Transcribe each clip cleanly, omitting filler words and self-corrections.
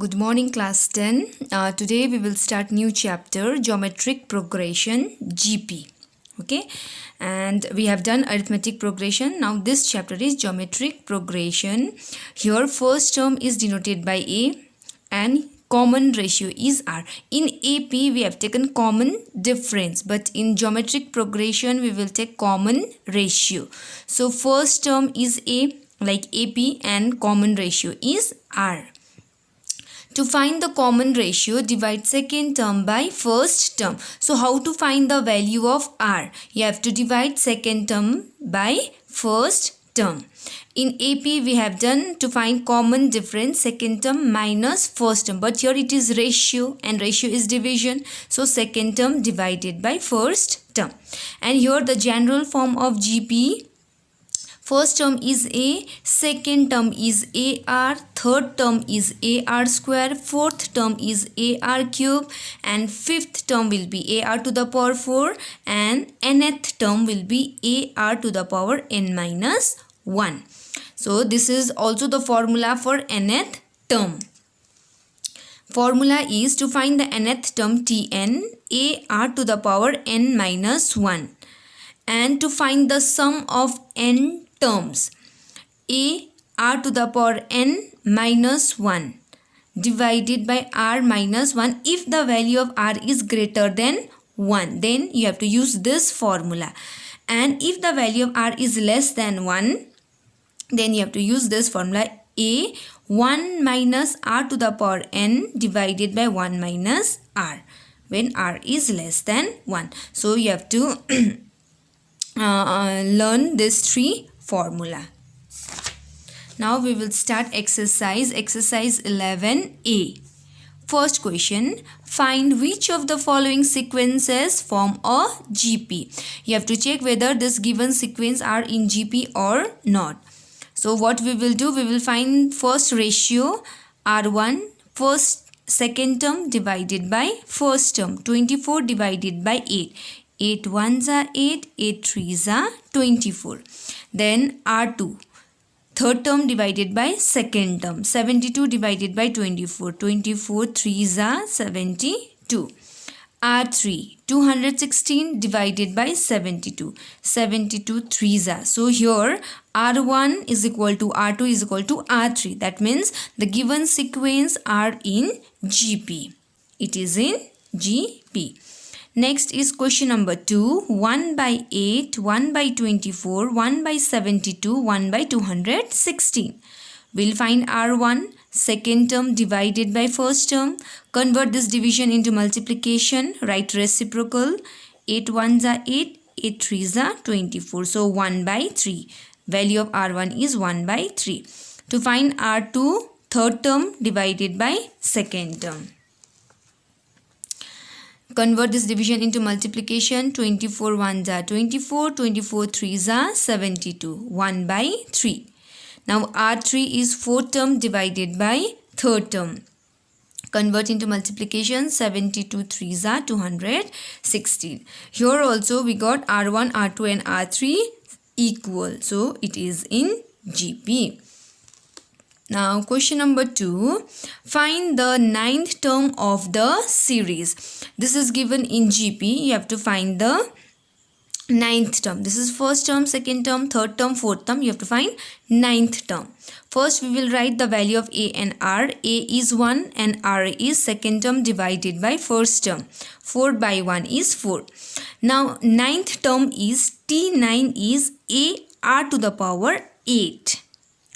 Good morning, class 10. Today we will start new chapter, geometric progression, GP. Okay, and we have done arithmetic progression. Now this chapter is geometric progression. Here first term is denoted by A and common ratio is R. In AP we have taken common difference, but in geometric progression we will take common ratio. So first term is A like AP and common ratio is R. To find the common ratio, divide second term by first term. So how to find the value of R? You have to divide second term by first term. In AP we have done to find common difference second term minus first term, but here it is ratio and ratio is division. So second term divided by first term. And here the general form of GP, first term is A, second term is AR, third term is AR square, fourth term is AR cube, and fifth term will be AR to the power 4, and nth term will be AR to the power n minus 1. So this is also the formula for nth term. Formula is to find the nth term Tn, AR to the power n minus 1. And to find the sum of n terms, A R to the power n minus 1 divided by R minus 1. If the value of R is greater than 1, then you have to use this formula. And if the value of R is less than 1, then you have to use this formula, A 1 minus R to the power n divided by 1 minus R when R is less than 1. So you have to learn these three formula. Now we will start exercise 11A. First question, find which of the following sequences form a GP. You have to check whether this given sequence are in GP or not. So what we will do, we will find first ratio R1, second term divided by first term, 24 divided by 8. 8 ones are 8, 8 threes are 24. Then R2, third term divided by second term, 72 divided by 24, 24 threes are 72. R3, 216 divided by 72, 72 threes are. So here R1 is equal to R2 is equal to R3. That means the given sequence are in GP. It is in GP. Next is question number 2. 1 by 8, 1 by 24, 1 by 72, 1 by 216. We'll find R1, second term divided by first term. Convert this division into multiplication. Write reciprocal. 8 ones are 8, 8 threes are 24. So 1 by 3. Value of R1 is 1 by 3. To find R2, third term divided by second term. Convert this division into multiplication. 24 ones are 24, 24 threes are 72, 1 by 3. Now R3 is fourth term divided by third term. Convert into multiplication. 72 threes are 216. Here also we got R1, R2 and R3 equal. So it is in GP. Now question number 2, find the ninth term of the series. This is given in GP. You have to find the ninth term. This is first term, second term, third term, fourth term. You have to find ninth term. First we will write the value of A and R. A is 1 and R is second term divided by first term. 4 by 1 is 4. Now ninth term is T9 is A R to the power 8.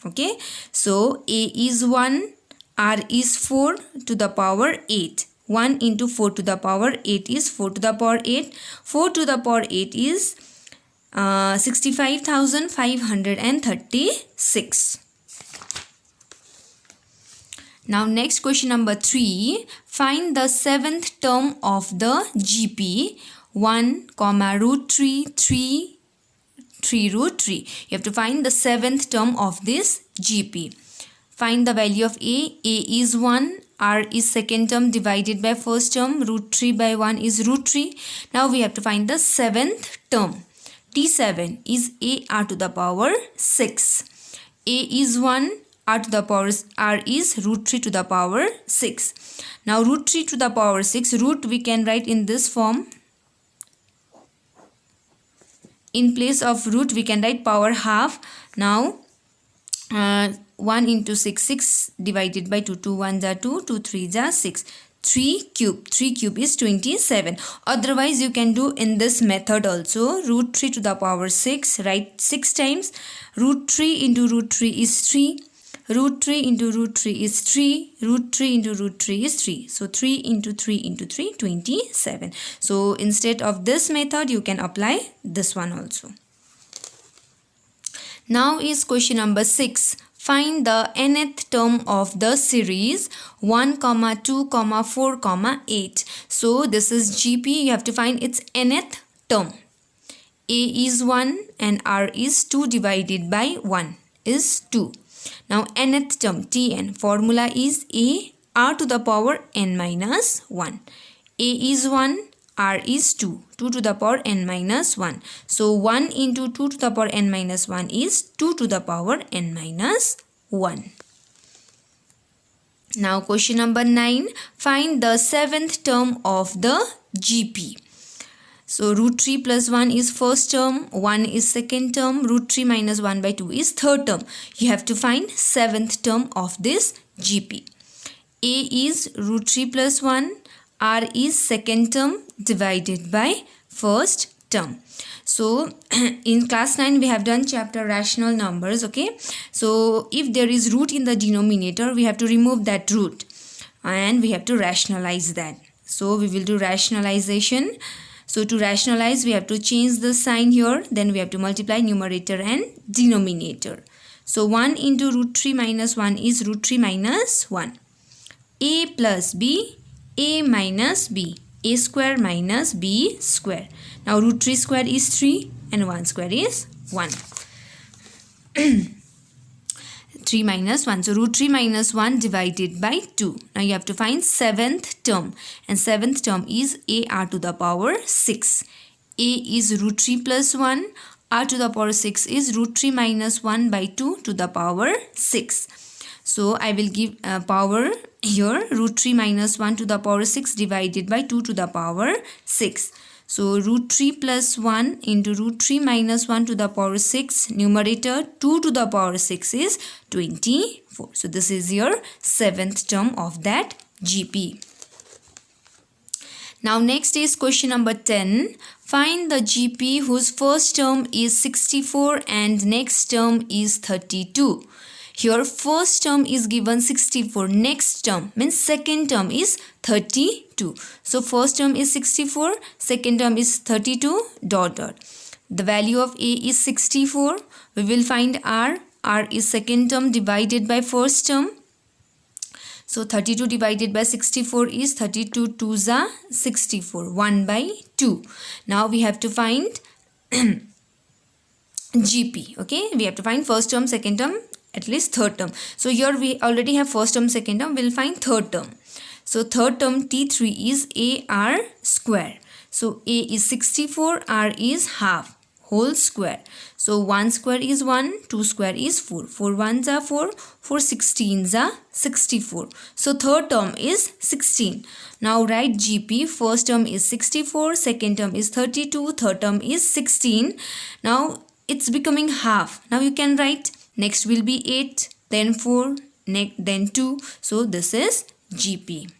Okay, so A is 1, R is 4 to the power 8. 1 into 4 to the power 8 is 4 to the power 8. 4 to the power 8 is 65,536. Now next question number 3. Find the seventh term of the GP. 1, root 3, 3 root 3. You have to find the seventh term of this GP. Find the value of A. A is 1. R is second term divided by first term. Root 3 by 1 is root 3. Now we have to find the seventh term. T7 is AR to the power 6. A is 1. r is root 3 to the power 6. Now root 3 to the power 6, root we can write in this form. In place of root we can write power half. Now 1 into 6, 6 divided by 2, 2 1 are 2, 2 3 are 6. 3 cube is 27. Otherwise you can do in this method also. Root 3 to the power 6, write 6 times. Root 3 into root 3 is 3. Root 3 into root 3 is 3. Root 3 into root 3 is 3. So 3 into 3 into 3, 27. So instead of this method, you can apply this one also. Now is question number 6. Find the nth term of the series 1, 2, 4, 8. So this is GP. You have to find its nth term. A is 1 and R is 2 divided by 1 is 2. Now nth term Tn, formula is A r to the power n minus 1. A is 1, R is 2, 2 to the power n minus 1. So 1 into 2 to the power n minus 1 is 2 to the power n minus 1. Now question number 9. Find the 7th term of the GP. So root 3 plus 1 is first term, 1 is second term, root 3 minus 1 by 2 is third term. You have to find 7th term of this GP. A is root 3 plus 1, R is second term divided by first term. So in class 9 we have done chapter rational numbers, okay. So if there is root in the denominator, we have to remove that root and we have to rationalize that. So we will do rationalization. So to rationalize, we have to change the sign here. Then we have to multiply numerator and denominator. So 1 into root 3 minus 1 is root 3 minus 1. A plus B, A minus B. A square minus B square. Now root 3 square is 3 and 1 square is 1. 3 minus 1. So root 3 minus 1 divided by 2. Now you have to find 7th term. And 7th term is A r to the power 6. A is root 3 plus 1. R to the power 6 is root 3 minus 1 by 2 to the power 6. So I will give power here. Root 3 minus 1 to the power 6 divided by 2 to the power 6. So root 3 plus 1 into root 3 minus 1 to the power 6, numerator 2 to the power 6 is 24. So this is your 7th term of that GP. Now next is question number 10. Find the GP whose first term is 64 and next term is 32. Here first term is given 64, next term means second term is 32. So first term is 64, second term is 32 ... The value of A is 64. We will find R. R is second term divided by first term. So 32 divided by 64 is 32 2s are 64, 1 by 2. Now we have to find GP. Okay, we have to find first term, second term, at least third term. So here we already have first term, second term. We'll find third term. So third term T3 is AR square. So A is 64, R is half, whole square. So 1 square is 1, 2 square is 4. 4 1s are 4, 4 16s are 64. So third term is 16. Now write GP. First term is 64, second term is 32, third term is 16. Now it's becoming half. Now you can write next will be 8, then 4, then 2. So this is GP.